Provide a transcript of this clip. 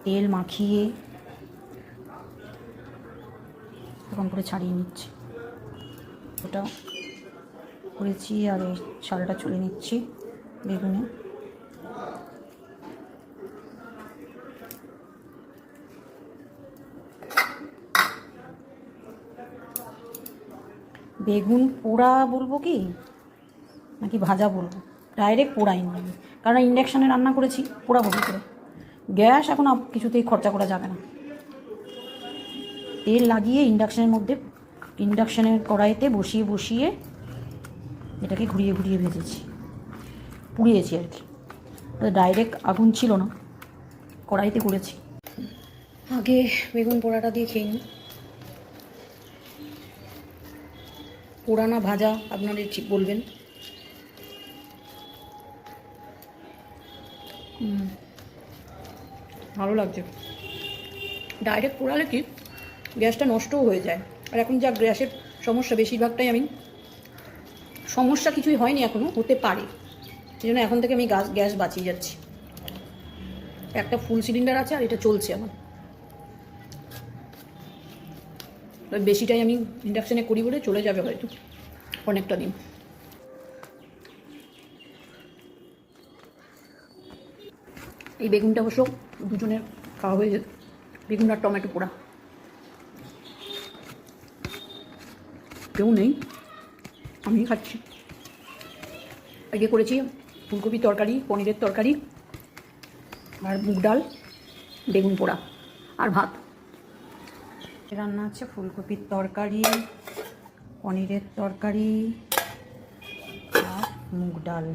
তেল মাখিয়ে এরকম করে ছাড়িয়ে নিচ্ছি। ওটা করেছি আর এই শালটা চলে নিচ্ছি বেগুনে। বেগুন পোড়া বলবো কি নাকি ভাজা বলবো? ডাইরেক্ট পোড়াই নেই, কারণ ইন্ডাকশানে রান্না করেছি, পোড়াবো কী করে? গ্যাস এখন কিছুতেই খরচা করা যাবে না। তেল লাগিয়ে ইন্ডাকশানের কড়াইতে বসিয়ে এটাকে ঘুরিয়ে ঘুরিয়ে ভেজেছি, পুড়িয়েছি আর কি। ডাইরেক্ট আগুন ছিল না, কড়াইতে করেছি। আগে বেগুন পোড়াটা দিয়ে খেয়ে নিই। পোড়া না ভাজা আপনারা ঠিক বলবেন। ভালো লাগছে। ডাইরেক্ট পোড়ালে কি গ্যাসটা নষ্টও হয়ে যায়। আর এখন যা গ্যাসের সমস্যা, বেশিরভাগটাই সমস্যা কিছুই হয়নি, এখনও হতে পারে, সেই জন্য এখন থেকে আমি গ্যাস বাঁচিয়ে যাচ্ছি। একটা ফুল সিলিন্ডার আছে আর এটা চলছে আমার। বেশিটাই আমি ইন্ডাকশানে করি বলে চলে যাবে হয়তো অনেকটা দিন। এই বেগুনটা অবশ্য দুজনের খাওয়া হয়ে যেত, বেগুন আর টমেটো পোড়া। কেউ নেই, আমি খাচ্ছি। আগে করেছি ফুলকপির তরকারি, পনিরের তরকারি, আর মুগ ডাল, বেগুন পোড়া আর ভাত। রান্না আছে ফুলকপির তরকারি, পনিরের তরকারি আর মুগ ডাল।